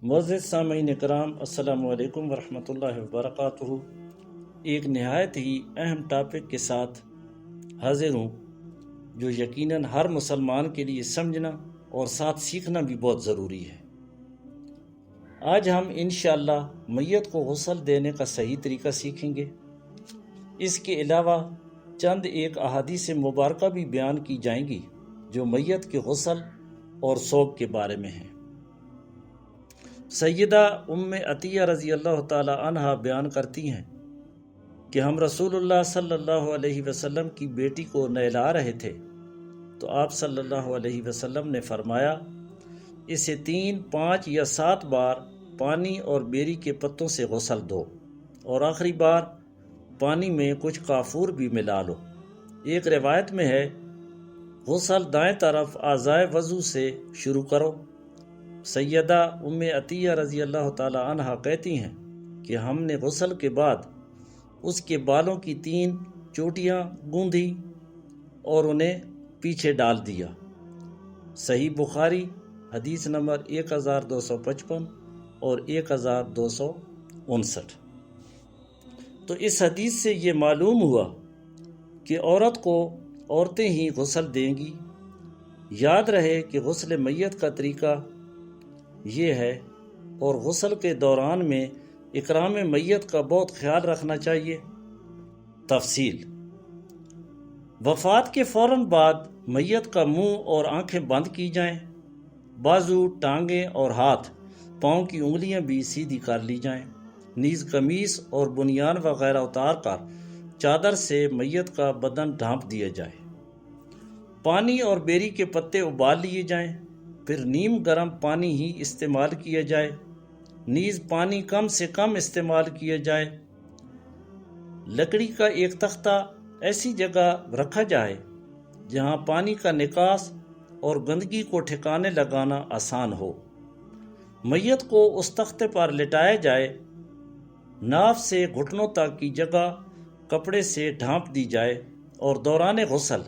معزز سامعین کرام، السلام علیکم ورحمۃ اللہ وبرکاتہ۔ ایک نہایت ہی اہم ٹاپک کے ساتھ حاضر ہوں جو یقیناً ہر مسلمان کے لیے سمجھنا اور ساتھ سیکھنا بھی بہت ضروری ہے۔ آج ہم انشاءاللہ میت کو غسل دینے کا صحیح طریقہ سیکھیں گے۔ اس کے علاوہ چند ایک احادیث مبارکہ بھی بیان کی جائیں گی جو میت کے غسل اور سوگ کے بارے میں ہیں۔ سیدہ ام عطیہ رضی اللہ تعالی عنہا بیان کرتی ہیں کہ ہم رسول اللہ صلی اللہ علیہ وسلم کی بیٹی کو نہلا رہے تھے تو آپ صلی اللہ علیہ وسلم نے فرمایا، اسے 3، 5 یا 7 بار پانی اور بیری کے پتوں سے غسل دو اور آخری بار پانی میں کچھ کافور بھی ملا لو۔ ایک روایت میں ہے، غسل دائیں طرف اعضائے وضو سے شروع کرو۔ سیدہ ام عطیہ رضی اللہ تعالی عنہا کہتی ہیں کہ ہم نے غسل کے بعد اس کے بالوں کی 3 چوٹیاں گوندھی اور انہیں پیچھے ڈال دیا۔ صحیح بخاری حدیث نمبر 1255 اور 1259۔ تو اس حدیث سے یہ معلوم ہوا کہ عورت کو عورتیں ہی غسل دیں گی۔ یاد رہے کہ غسل میت کا طریقہ یہ ہے، اور غسل کے دوران میں اکرام میت کا بہت خیال رکھنا چاہیے۔ تفصیل: وفات کے فوراً بعد میت کا منہ اور آنکھیں بند کی جائیں، بازو، ٹانگیں اور ہاتھ پاؤں کی انگلیاں بھی سیدھی کر لی جائیں، نیز قمیص اور بنیان وغیرہ اتار کر چادر سے میت کا بدن ڈھانپ دیا جائے۔ پانی اور بیری کے پتے ابال لیے جائیں، پھر نیم گرم پانی ہی استعمال کیا جائے، نیز پانی کم سے کم استعمال کیا جائے۔ لکڑی کا ایک تختہ ایسی جگہ رکھا جائے جہاں پانی کا نکاس اور گندگی کو ٹھکانے لگانا آسان ہو۔ میت کو اس تختے پر لٹایا جائے، ناف سے گھٹنوں تک کی جگہ کپڑے سے ڈھانپ دی جائے اور دوران غسل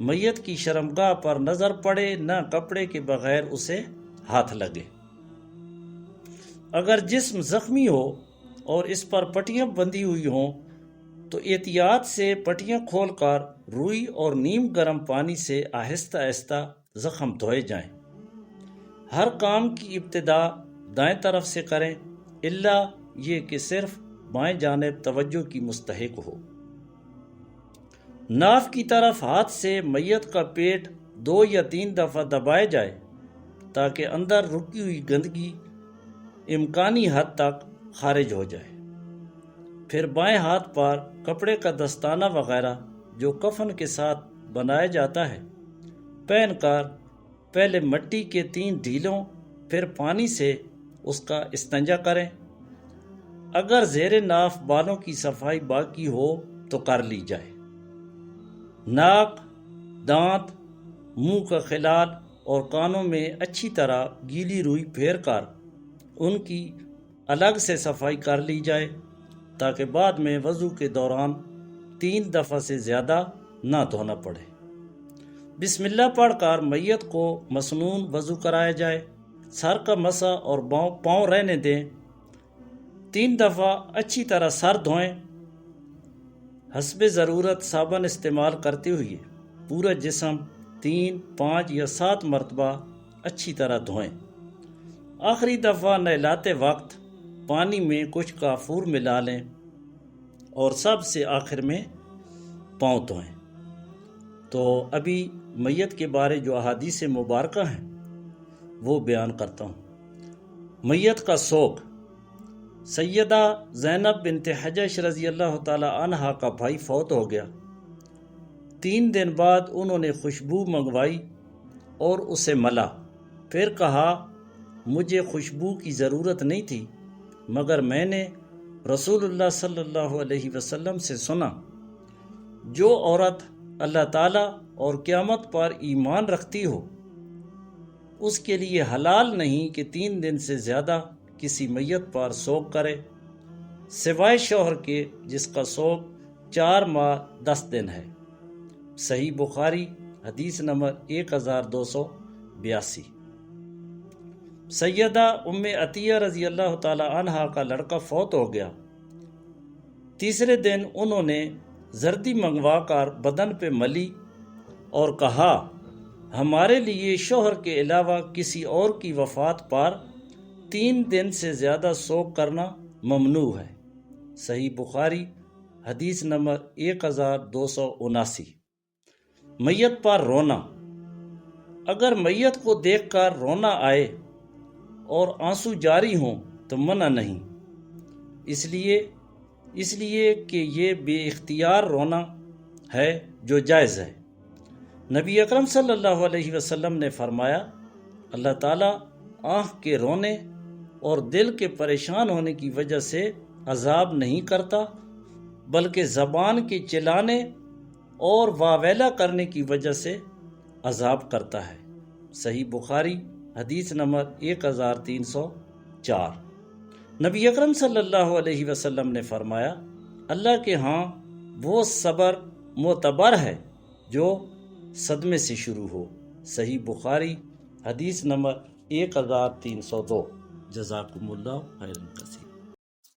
میت کی شرمگاہ پر نظر پڑے نہ کپڑے کے بغیر اسے ہاتھ لگے۔ اگر جسم زخمی ہو اور اس پر پٹیاں بندھی ہوئی ہوں تو احتیاط سے پٹیاں کھول کر روئی اور نیم گرم پانی سے آہستہ آہستہ زخم دھوئے جائیں۔ ہر کام کی ابتدا دائیں طرف سے کریں، الا یہ کہ صرف بائیں جانب توجہ کی مستحق ہو۔ ناف کی طرف ہاتھ سے میت کا پیٹ 2 یا 3 دفعہ دبایا جائے تاکہ اندر رکی ہوئی گندگی امکانی حد تک خارج ہو جائے۔ پھر بائیں ہاتھ پر کپڑے کا دستانہ وغیرہ جو کفن کے ساتھ بنایا جاتا ہے پہن کر پہلے مٹی کے 3 ڈھیلوں پھر پانی سے اس کا استنجا کریں۔ اگر زیر ناف بالوں کی صفائی باقی ہو تو کر لی جائے۔ ناک، دانت، منہ کا خلال اور کانوں میں اچھی طرح گیلی روئی پھیر کر ان کی الگ سے صفائی کر لی جائے تاکہ بعد میں وضو کے دوران 3 دفعہ سے زیادہ نہ دھونا پڑے۔ بسم اللہ پڑھ کر میت کو مسنون وضو کرایا جائے۔ سر کا مسح اور پاؤں رہنے دیں۔ 3 دفعہ اچھی طرح سر دھوئیں۔ حسب ضرورت صابن استعمال کرتے ہوئے پورا جسم 3، 5 یا 7 مرتبہ اچھی طرح دھوئیں۔ آخری دفعہ نہلاتے وقت پانی میں کچھ کافور ملا لیں اور سب سے آخر میں پاؤں دھوئیں۔ تو ابھی میت کے بارے جو احادیث مبارکہ ہیں وہ بیان کرتا ہوں۔ میت کا سوگ: سیدہ زینب بنت حجش رضی اللہ تعالی عنہا کا بھائی فوت ہو گیا۔ 3 دن بعد انہوں نے خوشبو منگوائی اور اسے ملا، پھر کہا، مجھے خوشبو کی ضرورت نہیں تھی، مگر میں نے رسول اللہ صلی اللہ علیہ وسلم سے سنا، جو عورت اللہ تعالیٰ اور قیامت پر ایمان رکھتی ہو اس کے لیے حلال نہیں کہ 3 دن سے زیادہ کسی میت پر سوگ کرے، سوائے شوہر کے جس کا سوگ 4 ماہ 10 دن ہے۔ صحیح بخاری حدیث نمبر 1282۔ سیدہ ام عطیہ رضی اللہ تعالی عنہا کا لڑکا فوت ہو گیا۔ تیسرے دن انہوں نے زردی منگوا کر بدن پہ ملی اور کہا، ہمارے لیے شوہر کے علاوہ کسی اور کی وفات پر 3 دن سے زیادہ سوگ کرنا ممنوع ہے۔ صحیح بخاری حدیث نمبر 1279۔ میت پر رونا۔ اگر میت کو دیکھ کر رونا آئے اور آنسو جاری ہوں تو منع نہیں، اس لیے کہ یہ بے اختیار رونا ہے جو جائز ہے۔ نبی اکرم صلی اللہ علیہ وسلم نے فرمایا، اللہ تعالیٰ آنکھ کے رونے اور دل کے پریشان ہونے کی وجہ سے عذاب نہیں کرتا، بلکہ زبان کے چلانے اور واویلا کرنے کی وجہ سے عذاب کرتا ہے۔ صحیح بخاری حدیث نمبر 1304۔ نبی اکرم صلی اللہ علیہ وسلم نے فرمایا، اللہ کے ہاں وہ صبر معتبر ہے جو صدمے سے شروع ہو۔ صحیح بخاری حدیث نمبر 1302۔ جزاکم اللہ خیرا کثیرا۔